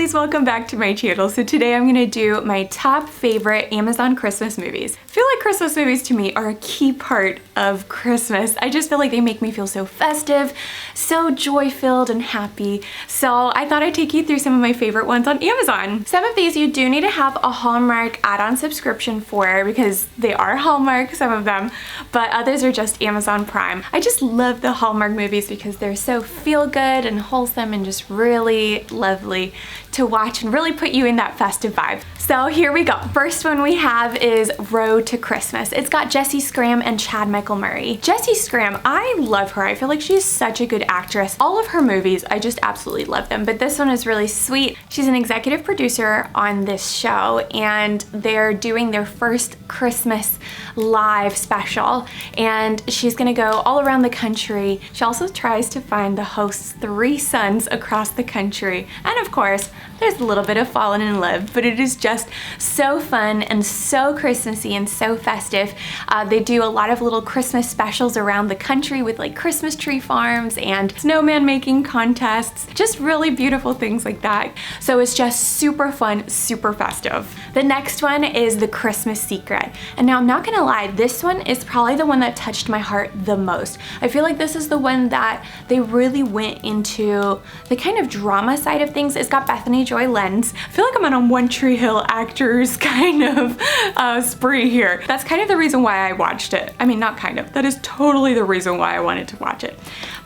guys, welcome back to my channel. So today I'm gonna do my top favorite Amazon Christmas movies. I feel like Christmas movies to me are a key part of Christmas. I just feel like they make me feel so festive, so joy-filled and happy. So I thought I'd take you through some of my favorite ones on Amazon. Some of these you do need to have a Hallmark add-on subscription for because they are Hallmark, some of them, but others are just Amazon Prime. I just love the Hallmark movies because they're so feel-good and wholesome and just really lovely to watch and really put you in that festive vibe. So here we go. First one we have is Road to Christmas. It's got Jessie Scram and Chad Michael Murray. Jessie Scram, I love her. I feel like she's such a good actress. All of her movies, I just absolutely love them, but this one is really sweet. She's an executive producer on this show and they're doing their first Christmas live special and she's gonna go all around the country. She also tries to find the host's 3 sons across the country. And of course, there's a little bit of falling in love, but it is just so fun and so Christmassy and so festive. They do a lot of little Christmas specials around the country with like Christmas tree farms and snowman making contests, just really beautiful things like that. So it's just super fun, super festive. The next one is The Christmas Secret. And now I'm not gonna lie, this one is probably the one that touched my heart the most. I feel like this is the one that they really went into the kind of drama side of things. It's got Bethany Joy Lenz. I feel like I'm on a One Tree Hill actors kind of spree here. That's kind of the reason why I watched it. I mean, not kind of, that is totally the reason why I wanted to watch it.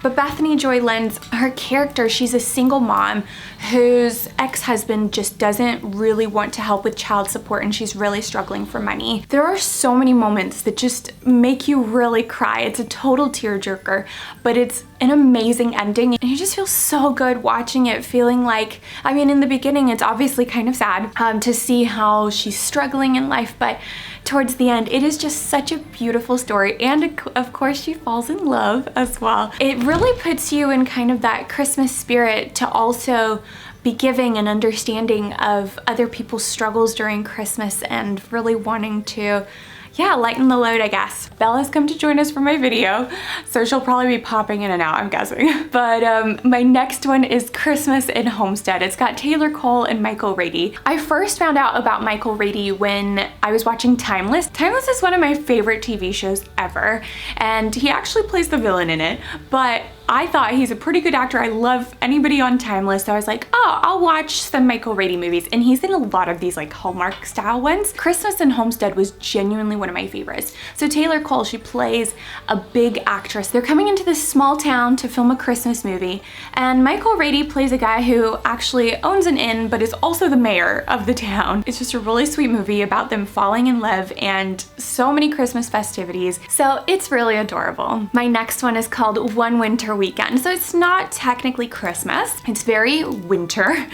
But Bethany Joy Lenz, her character, she's a single mom whose ex-husband just doesn't really want to help with child support and she's really struggling for money. There are so many moments that just make you really cry. It's a total tearjerker, but it's an amazing ending and you just feel so good watching it, feeling like, I mean, in the beginning it's obviously kind of sad to see how she's struggling in life, but towards the end it is just such a beautiful story and of course she falls in love as well. It really puts you in kind of that Christmas spirit to also be giving and understanding of other people's struggles during Christmas and really wanting to, yeah, lighten the load, I guess. Bella's come to join us for my video, so she'll probably be popping in and out, I'm guessing. But my next one is Christmas in Homestead. It's got Taylor Cole and Michael Rady. I first found out about Michael Rady when I was watching Timeless. Timeless is one of my favorite TV shows ever, and he actually plays the villain in it, but I thought he's a pretty good actor. I love anybody on Timeless, so I was like, oh, I'll watch some Michael Rady movies, and he's in a lot of these like Hallmark style ones. Christmas in Homestead was genuinely one of my favorites. So Taylor Cole, she plays a big actress. They're coming into this small town to film a Christmas movie, and Michael Rady plays a guy who actually owns an inn, but is also the mayor of the town. It's just a really sweet movie about them falling in love and so many Christmas festivities. So it's really adorable. My next one is called One Winter Weekend. So it's not technically Christmas, it's very winter,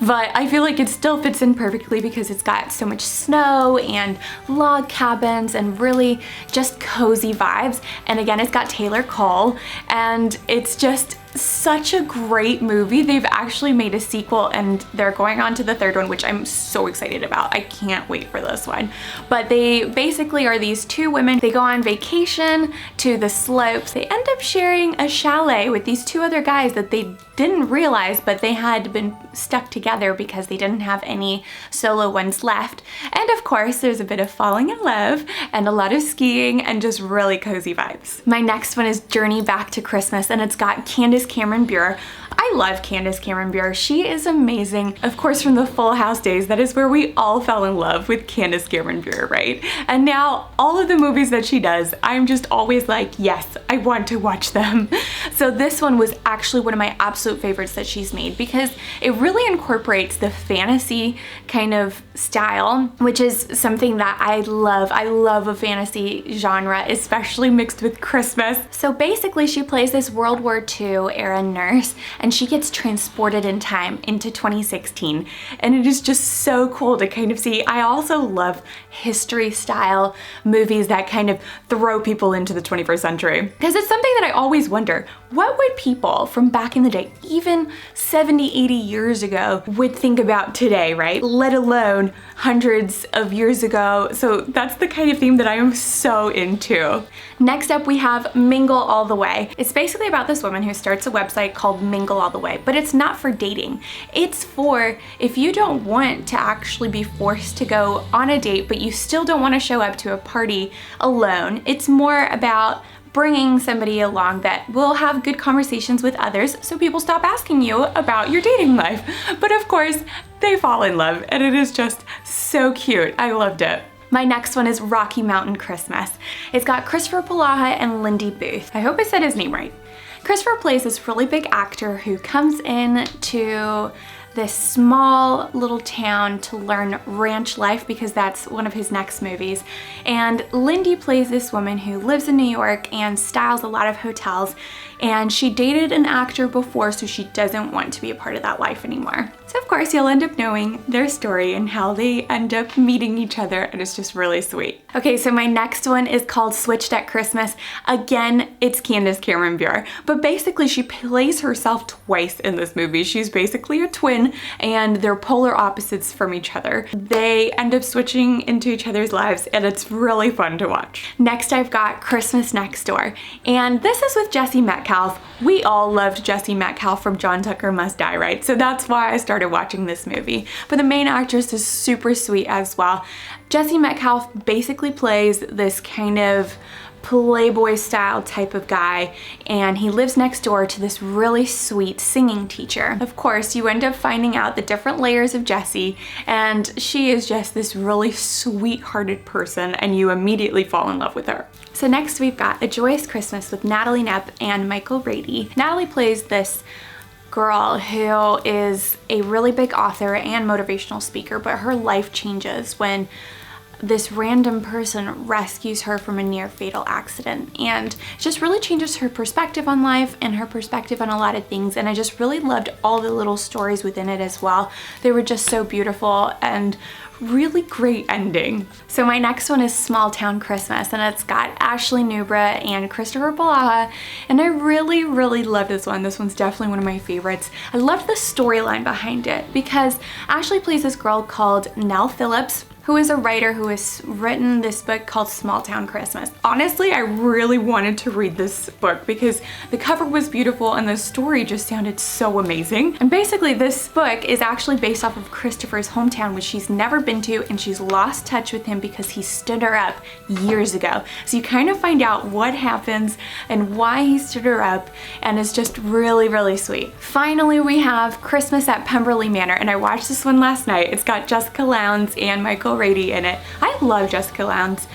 but I feel like it still fits in perfectly because it's got so much snow and log cabins and really just cozy vibes. And again, it's got Taylor Cole and it's just such a great movie. They've actually made a sequel and they're going on to the 3rd one, which I'm so excited about. I can't wait for this one. But they basically are these 2 women. They go on vacation to the slopes. They end up sharing a chalet with these 2 other guys that they didn't realize, but they had been stuck together because they didn't have any solo ones left. And of course, there's a bit of falling in love and a lot of skiing and just really cozy vibes. My next one is Journey Back to Christmas, and it's got Candace Cameron Bure. I love Candace Cameron Bure. She is amazing. Of course, from the Full House days, that is where we all fell in love with Candace Cameron Bure, right? And now all of the movies that she does, I'm just always like, yes, I want to watch them. So this one was actually one of my absolute favorites that she's made because it really incorporates the fantasy kind of style, which is something that I love. I love a fantasy genre, especially mixed with Christmas. So basically she plays this World War II era nurse and she gets transported in time into 2016, and it is just so cool to kind of see. I also love history style movies that kind of throw people into the 21st century because it's something that I always wonder, What would people from back in the day, even 70, 80 years ago, would think about today, right? Let alone hundreds of years ago. So that's the kind of theme that I am so into. Next up, we have Mingle All The Way. It's basically about this woman who starts a website called Mingle All The Way, but it's not for dating. It's for if you don't want to actually be forced to go on a date, but you still don't want to show up to a party alone. It's more about bringing somebody along that will have good conversations with others so people stop asking you about your dating life. But of course, they fall in love and it is just so cute. I loved it. My next one is Rocky Mountain Christmas. It's got Christopher Polaha and Lindy Booth. I hope I said his name right. Christopher plays this really big actor who comes in to this small little town to learn ranch life because that's one of his next movies. And Lindy plays this woman who lives in New York and styles a lot of hotels, and she dated an actor before, so she doesn't want to be a part of that life anymore. So of course you'll end up knowing their story and how they end up meeting each other, and it's just really sweet. Okay, so my next one is called Switched at Christmas. Again, it's Candace Cameron Bure, but basically she plays herself twice in this movie. She's basically a twin and they're polar opposites from each other. They end up switching into each other's lives and it's really fun to watch. Next I've got Christmas Next Door, and this is with Jesse Metcalfe. We all loved Jesse Metcalfe from John Tucker Must Die, right? So that's why I started watching this movie. But the main actress is super sweet as well. Jesse Metcalfe basically plays this kind of playboy style type of guy, and he lives next door to this really sweet singing teacher. Of course, you end up finding out the different layers of Jessie, and she is just this really sweet-hearted person, and you immediately fall in love with her. So next we've got A Joyous Christmas with Natalie Knepp and Michael Rady. Natalie plays this girl who is a really big author and motivational speaker, but her life changes when this random person rescues her from a near fatal accident, and it just really changes her perspective on life and her perspective on a lot of things. And I just really loved all the little stories within it as well. They were just so beautiful and really great ending. So my next one is Small Town Christmas, and it's got Ashley Nubra and Christopher Polaha, and I really love this one. This one's definitely one of my favorites. I loved the storyline behind it because Ashley plays this girl called Nell Phillips, who is a writer who has written this book called Small Town Christmas. Honestly, I really wanted to read this book because the cover was beautiful and the story just sounded so amazing. And basically this book is actually based off of Christopher's hometown, which she's never been to, and she's lost touch with him because he stood her up years ago. So you kind of find out what happens and why he stood her up, and it's just really sweet. Finally, we have Christmas at Pemberley Manor, and I watched this one last night. It's got Jessica Lowndes and Michael Rady in it. I love Jessica Lowndes.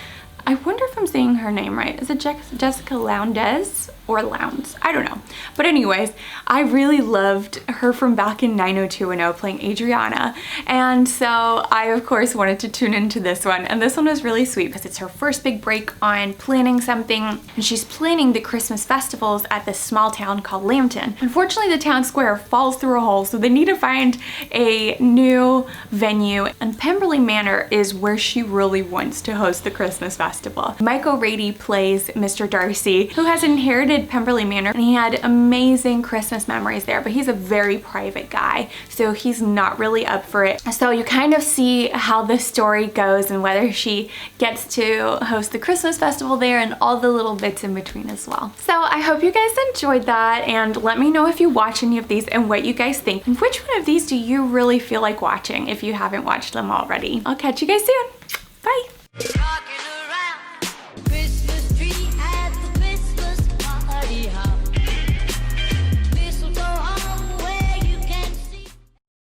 I wonder if I'm saying her name right. Is it Jessica Lowndes or Lowndes? I don't know. But anyways, I really loved her from back in 90210 playing Adriana. And so I, of course, wanted to tune into this one. And this one was really sweet because it's her first big break on planning something. And she's planning the Christmas festivals at this small town called Lambton. Unfortunately, the town square falls through a hole, so they need to find a new venue. And Pemberley Manor is where she really wants to host the Christmas festival. Michael Rady plays Mr. Darcy, who has inherited Pemberley Manor, and he had amazing Christmas memories there, but he's a very private guy, so he's not really up for it. So you kind of see how the story goes and whether she gets to host the Christmas festival there and all the little bits in between as well. So I hope you guys enjoyed that, and let me know if you watch any of these and what you guys think, and which one of these do you really feel like watching if you haven't watched them already. I'll catch you guys soon. Bye!